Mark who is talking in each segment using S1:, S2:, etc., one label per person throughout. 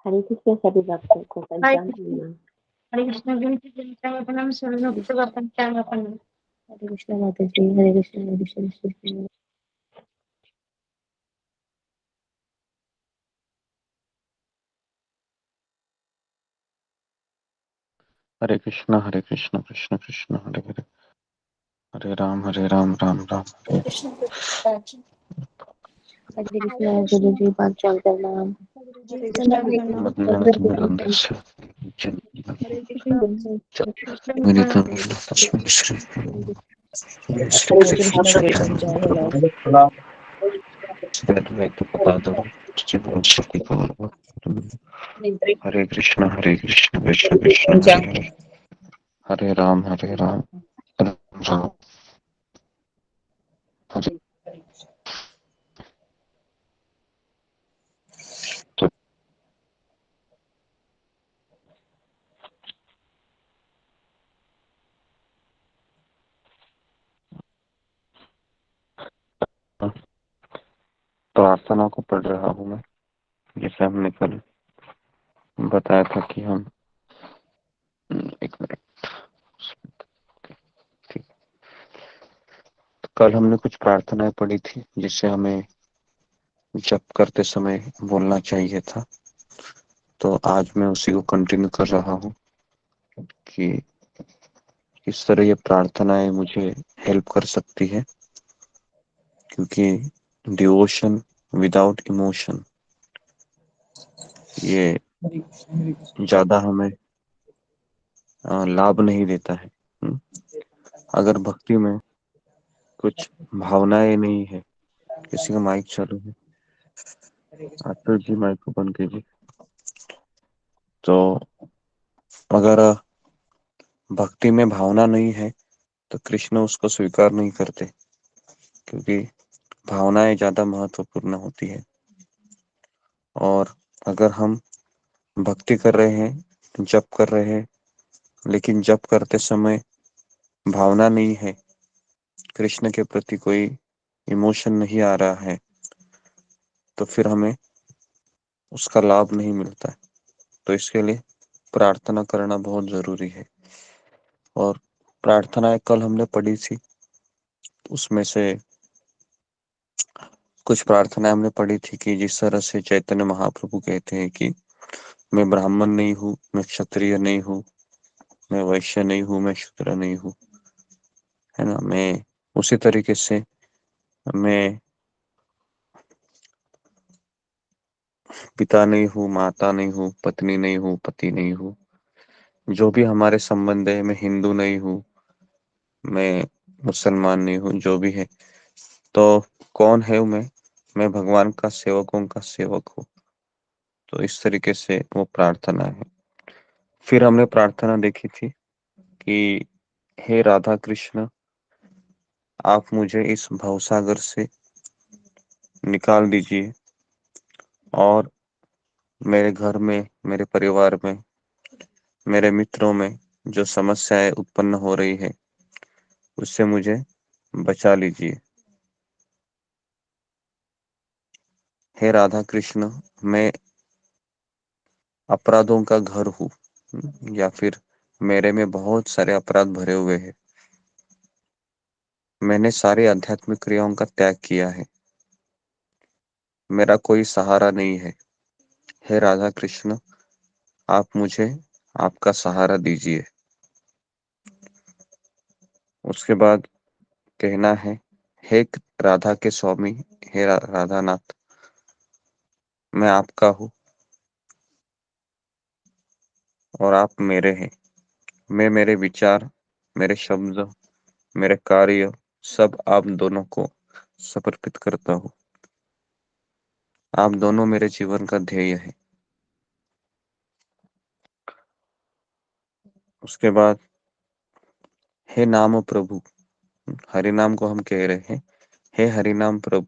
S1: हरे कृष्ण सभी भक्तों को
S2: हरे
S1: पंचांग
S2: कृष्ण।
S1: प्रणाम।
S2: हरे कृष्ण जयंती पंचांग
S1: हरे
S2: शरणोक्तवा पंचांग प्रणाम।
S1: कृष्ण माता जी, हरे कृष्ण, हरे कृष्ण, कृष्ण कृष्ण।
S3: हरे कृष्ण कृष्ण कृष्ण हरे हरे, हरे राम राम राम हरे
S2: कृष्ण
S1: हरे कृष्ण गुरु जी, पंचांग प्रणाम।
S2: हरे कृष्ण प्रणाम। हरे कृष्ण प्रणाम।
S1: हरे कृष्ण गुरु पंचांग प्रणाम।
S3: हरे कृष्ण कृष्ण कृष्ण हरे हरे, हरे राम राम राम हरे। तो प्रार्थना को पढ़ रहा हूँ मैं, जैसे हमने कल बताया था कि हम एक मिनट, ठीक। तो कल हमने कुछ प्रार्थनाएं पढ़ी थी जिससे हमें जप करते समय बोलना चाहिए था। तो आज मैं उसी को कंटिन्यू कर रहा हूँ कि किस तरह ये प्रार्थनाएं मुझे हेल्प कर सकती है, क्योंकि डिवोशन विदाउट इमोशन ये ज्यादा हमें लाभ नहीं देता है। अगर भक्ति में कुछ भावनाएं नहीं है, किसी का माइक चालू है, आतर जी माइक को बंद कीजिए। तो अगर भक्ति में भावना नहीं है तो कृष्ण उसको स्वीकार नहीं करते, क्योंकि भावनाएं ज्यादा महत्वपूर्ण होती है। और अगर हम भक्ति कर रहे हैं, जप कर रहे हैं, लेकिन जप करते समय भावना नहीं है, कृष्ण के प्रति कोई इमोशन नहीं आ रहा है, तो फिर हमें उसका लाभ नहीं मिलता है। तो इसके लिए प्रार्थना करना बहुत जरूरी है। और प्रार्थनाएं कल हमने पढ़ी थी, उसमें से कुछ प्रार्थनाएं हमने पढ़ी थी कि जिस तरह से चैतन्य महाप्रभु कहते हैं कि मैं ब्राह्मण नहीं हूँ, मैं क्षत्रिय नहीं हूँ, मैं वैश्य नहीं हूँ, मैं शूद्र नहीं हूँ, है ना। मैं उसी तरीके से मैं पिता नहीं हूँ, माता नहीं हूँ, पत्नी नहीं हूँ, पति नहीं हूँ, जो भी हमारे संबंध है। मैं हिंदू नहीं हूँ, मैं मुसलमान नहीं हूँ, जो भी है। तो कौन है मैं भगवान का सेवक हूँ, उनका सेवक हूँ। तो इस तरीके से वो प्रार्थना है। फिर हमने प्रार्थना देखी थी कि हे राधा कृष्ण, आप मुझे इस भवसागर से निकाल दीजिए, और मेरे घर में, मेरे परिवार में, मेरे मित्रों में जो समस्याएं उत्पन्न हो रही है उससे मुझे बचा लीजिए। हे राधा कृष्ण, मैं अपराधों का घर हूँ, या फिर मेरे में बहुत सारे अपराध भरे हुए हैं। मैंने सारी आध्यात्मिक क्रियाओं का त्याग किया है, मेरा कोई सहारा नहीं है। हे राधा कृष्ण, आप मुझे आपका सहारा दीजिए। उसके बाद कहना है, हे राधा के स्वामी, हे राधा नाथ, मैं आपका हूँ और आप मेरे हैं। मैं मेरे विचार, मेरे शब्द, मेरे कार्य सब आप दोनों को समर्पित करता हूँ। आप दोनों मेरे जीवन का ध्येय है। उसके बाद, हे नाम प्रभु, हरि नाम को हम कह रहे हैं, हे हरि नाम प्रभु,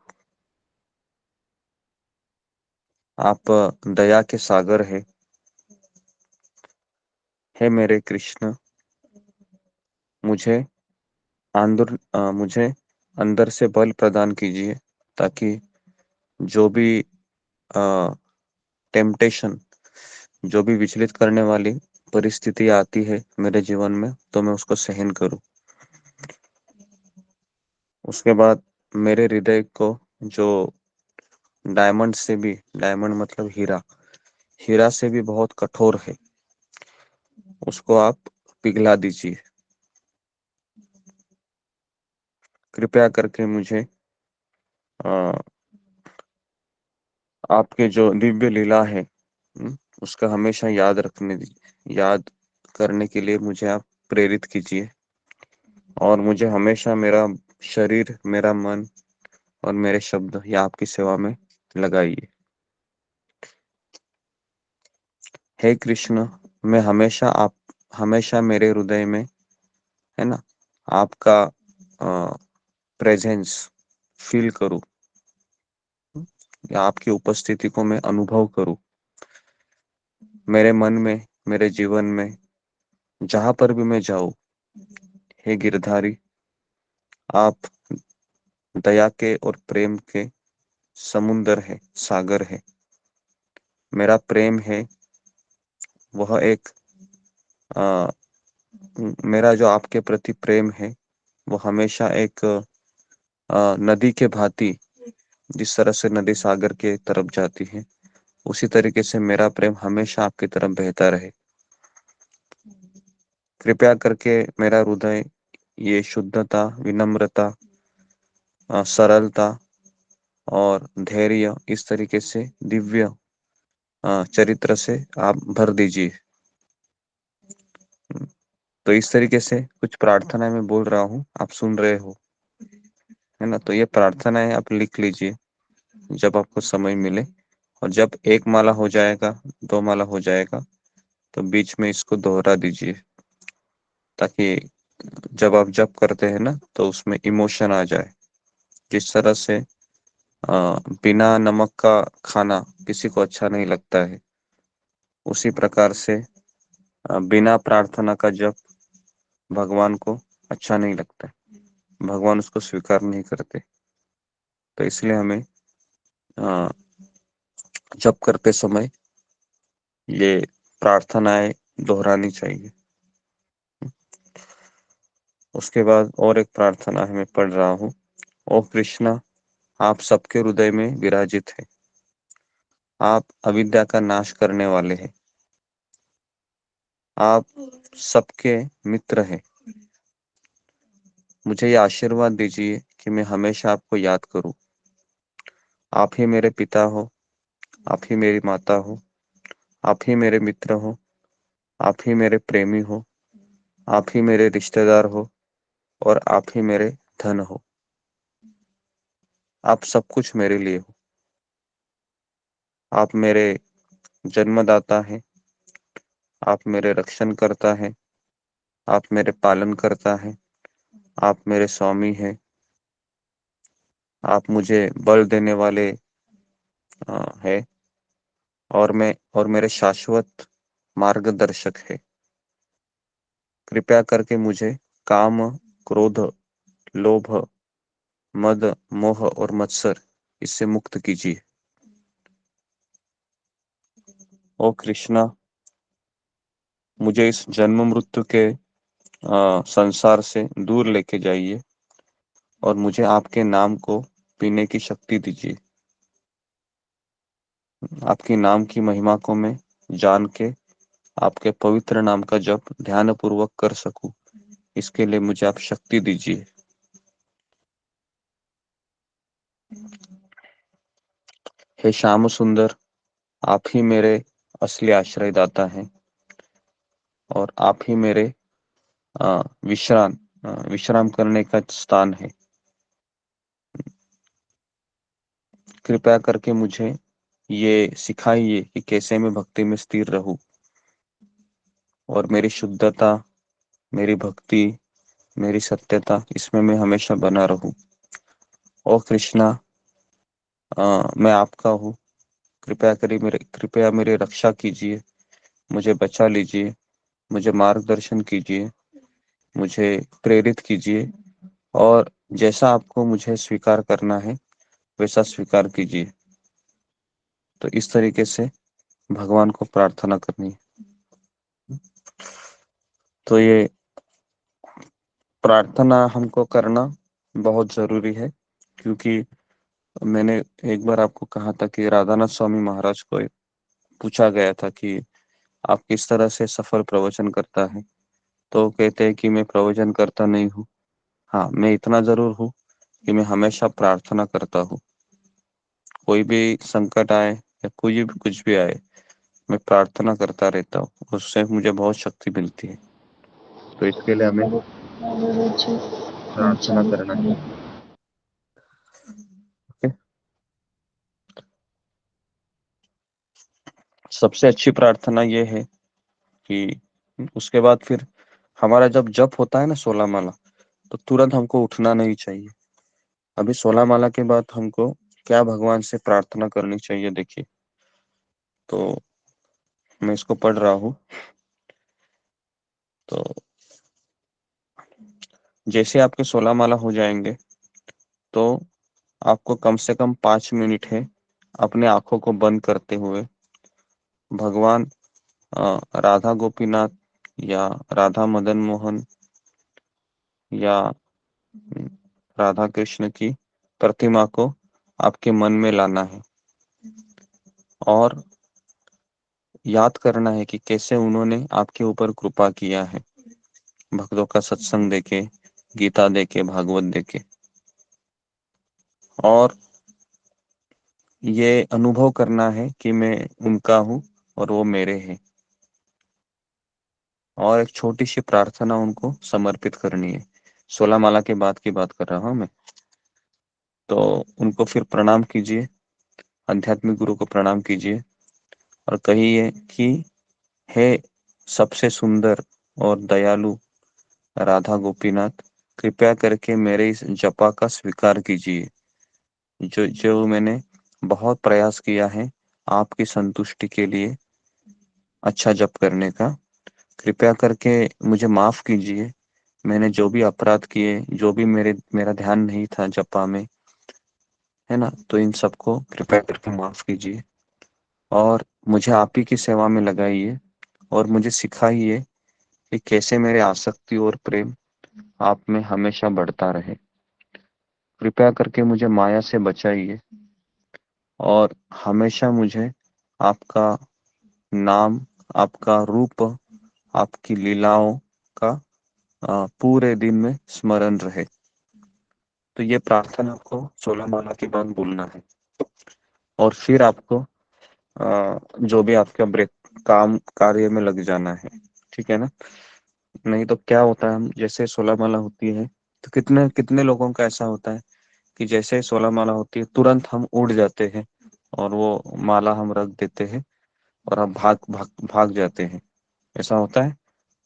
S3: आप दया के सागर है। हे मेरे कृष्ण, मुझे मुझे अंदर से बल प्रदान कीजिए, ताकि जो भी टेम्पटेशन जो भी विचलित करने वाली परिस्थिति आती है मेरे जीवन में, तो मैं उसको सहन करूं। उसके बाद मेरे हृदय को, जो डायमंड से भी, डायमंड मतलब हीरा, हीरा से भी बहुत कठोर है, उसको आप पिघला दीजिए। कृपया करके मुझे आपके जो दिव्य लीला है, उसका हमेशा याद करने के लिए मुझे आप प्रेरित कीजिए, और मुझे हमेशा मेरा शरीर, मेरा मन और मेरे शब्द या आपकी सेवा में लगाइए। हे कृष्ण, मैं हमेशा मेरे हृदय में, है ना, आपका प्रेजेंस फील करूं, या आपकी उपस्थिति को मैं अनुभव करूं मेरे मन में, मेरे जीवन में, जहां पर भी मैं जाऊं। हे गिरधारी, आप दया के और प्रेम के समुंदर है, सागर है। मेरा प्रेम है, वह एक आ, मेरा जो आपके प्रति प्रेम है, वो हमेशा एक नदी के भांति, जिस तरह से नदी सागर के तरफ जाती है, उसी तरीके से मेरा प्रेम हमेशा आपकी तरफ बहता रहे। कृपया करके मेरा हृदय ये शुद्धता, विनम्रता, सरलता और धैर्य, इस तरीके से दिव्य चरित्र से आप भर दीजिए। तो इस तरीके से कुछ प्रार्थना मैं बोल रहा हूँ, आप सुन रहे हो, है ना। तो ये प्रार्थनाएं आप लिख लीजिए जब आपको समय मिले, और जब एक माला हो जाएगा, दो माला हो जाएगा, तो बीच में इसको दोहरा दीजिए, ताकि जब आप जप करते हैं ना, तो उसमें इमोशन आ जाए। जिस तरह से बिना नमक का खाना किसी को अच्छा नहीं लगता है, उसी प्रकार से बिना प्रार्थना का जप भगवान को अच्छा नहीं लगता है, भगवान उसको स्वीकार नहीं करते। तो इसलिए हमें अ, जप करते समय ये प्रार्थनाएं दोहरानी चाहिए। उसके बाद और एक प्रार्थना है, मैं पढ़ रहा हूँ। ओ कृष्णा, आप सबके हृदय में विराजित है, आप अविद्या का नाश करने वाले हैं, आप सबके मित्र हैं। मुझे ये आशीर्वाद दीजिए कि मैं हमेशा आपको याद करूं। आप ही मेरे पिता हो, आप ही मेरी माता हो, आप ही मेरे मित्र हो, आप ही मेरे प्रेमी हो, आप ही मेरे रिश्तेदार हो, और आप ही मेरे धन हो। आप सब कुछ मेरे लिए हो। आप मेरे जन्मदाता हैं, आप मेरे रक्षण करता है, आप मेरे पालन करता है, आप मेरे स्वामी हैं, आप मुझे बल देने वाले है, और मेरे शाश्वत मार्गदर्शक है। कृपया करके मुझे काम, क्रोध, लोभ, मद, मोह और मत्सर, इससे मुक्त कीजिए। ओ कृष्णा, मुझे इस जन्म मृत्यु के संसार से दूर लेके जाइए, और मुझे आपके नाम को पीने की शक्ति दीजिए। आपके नाम की महिमा को मैं जान के आपके पवित्र नाम का जप ध्यान पूर्वक कर सकूं, इसके लिए मुझे आप शक्ति दीजिए। हे श्याम सुंदर, आप ही मेरे असली आश्रयदाता हैं, और आप ही मेरे अ, विश्राम करने का स्थान है। कृपया करके मुझे ये सिखाइए कि कैसे मैं भक्ति में स्थिर रहूं, और मेरी शुद्धता, मेरी भक्ति, मेरी सत्यता, इसमें मैं हमेशा बना रहूं। ओ कृष्णा, मैं आपका हूँ। कृपया मेरी रक्षा कीजिए, मुझे बचा लीजिए, मुझे मार्गदर्शन कीजिए, मुझे प्रेरित कीजिए, और जैसा आपको मुझे स्वीकार करना है, वैसा स्वीकार कीजिए। तो इस तरीके से भगवान को प्रार्थना करनी है। तो ये प्रार्थना हमको करना बहुत जरूरी है, क्योंकि मैंने एक बार आपको कहा था कि राधानाथ स्वामी महाराज को पूछा गया था कि आप किस तरह से सफल प्रवचन करता है, तो कहते हैं कि मैं प्रवचन करता नहीं हूँ, हाँ मैं इतना जरूर हूँ कि मैं हमेशा प्रार्थना करता हूँ। कोई भी संकट आए या कुछ भी आए, मैं प्रार्थना करता रहता हूँ, उससे मुझे बहुत शक्ति मिलती है। तो इसके लिए हमें प्रार्थना करना चाहिए। ओके? सबसे अच्छी प्रार्थना ये है कि उसके बाद फिर हमारा जब जप होता है ना 16 माला, तो तुरंत हमको उठना नहीं चाहिए। अभी 16 माला के बाद हमको क्या भगवान से प्रार्थना करनी चाहिए, देखिए। तो मैं इसको पढ़ रहा हूँ। तो जैसे आपके 16 माला हो जाएंगे, तो आपको कम से कम 5 मिनट है अपने आंखों को बंद करते हुए भगवान राधा गोपीनाथ या राधा मदन मोहन या राधा कृष्ण की प्रतिमा को आपके मन में लाना है और याद करना है कि कैसे उन्होंने आपके ऊपर कृपा किया है, भक्तों का सत्संग देके, गीता देके, भागवत देके। और ये अनुभव करना है कि मैं उनका हूँ और वो मेरे हैं, और एक छोटी सी प्रार्थना उनको समर्पित करनी है। 16 माला के बाद की बात कर रहा हूँ मैं। तो उनको फिर प्रणाम कीजिए, आध्यात्मिक गुरु को प्रणाम कीजिए और कहिए कि हे सबसे सुंदर और दयालु राधा गोपीनाथ, कृपया करके मेरे इस जपा का स्वीकार कीजिए, जो जो मैंने बहुत प्रयास किया है आपकी संतुष्टि के लिए, अच्छा जप करने का। कृपया करके मुझे माफ कीजिए, मैंने जो भी अपराध किए, जो भी मेरा ध्यान नहीं था जपा में, है ना, तो इन सबको कृपया करके माफ कीजिए और मुझे आप ही की सेवा में लगाइए और मुझे सिखाइए कि कैसे मेरे आसक्ति और प्रेम आप में हमेशा बढ़ता रहे। कृपया करके मुझे माया से बचाइए और हमेशा मुझे आपका नाम, आपका रूप, आपकी लीलाओं का पूरे दिन में स्मरण रहे। तो ये प्रार्थना आपको 16 माला के बाद बोलना है और फिर आपको जो भी आपका ब्रेक काम कार्य में लग जाना है, ठीक है ना। नहीं तो क्या होता है, हम जैसे 16 माला होती है तो कितने कितने लोगों का ऐसा होता है कि जैसे 16 माला होती है तुरंत हम उड़ जाते हैं और वो माला हम रख देते हैं और हम भाग भाग भाग जाते हैं। ऐसा होता है,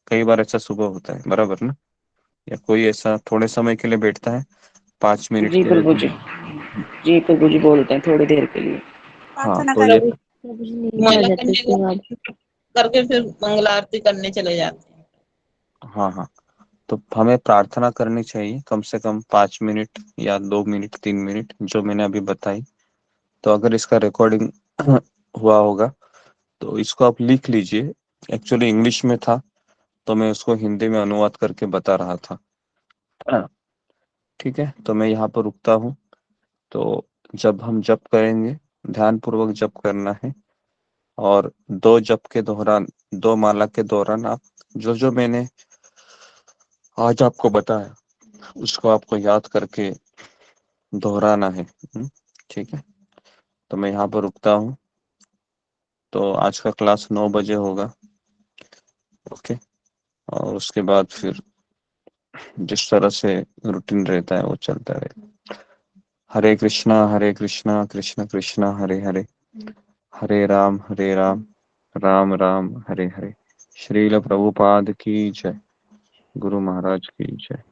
S3: कई बार ऐसा सुबह होता है, बराबर ना। या कोई ऐसा थोड़े समय के लिए बैठता है, 5 मिनट
S4: जी
S3: के लिए
S4: प्रभु जी,
S3: भी।
S4: जी प्रभु जी बोलते हैं थोड़ी देर के लिए।
S3: हाँ
S5: प्रार्थना
S3: तो ये
S5: करके
S1: प्रभु जी नींद आ
S5: माला
S1: जाती है
S5: करने
S1: उसके बाद।
S5: करके फिर मंगला आरती करने चले जाते हैं।
S3: हाँ हाँ, तो हमें प्रार्थना करनी चाहिए कम से कम 5 मिनट या 2 मिनट, 3 मिनट, जो मैंने अभी बताई। तो अगर इसका रिकॉर्डिंग हुआ होगा तो इसको आप लिख लीजिए। एक्चुअली इंग्लिश में था तो मैं उसको हिंदी में अनुवाद करके बता रहा था। हाँ, ठीक है, तो मैं यहाँ पर रुकता हूँ। तो जब हम जप करेंगे, ध्यान पूर्वक जप करना है और 2 जप के दौरान, 2 माला के दौरान आप जो जो मैंने आज आपको बताया उसको आपको याद करके दोहराना है। ठीक है, तो मैं यहाँ पर रुकता हूँ। तो आज का क्लास 9 बजे होगा। ओके, और उसके बाद फिर जिस तरह से रूटीन रहता है वो चलता रहेगा। हरे कृष्णा कृष्ण कृष्णा हरे हरे, हरे राम राम राम हरे हरे। श्रील प्रभुपाद की जय, गुरु महाराज की जय।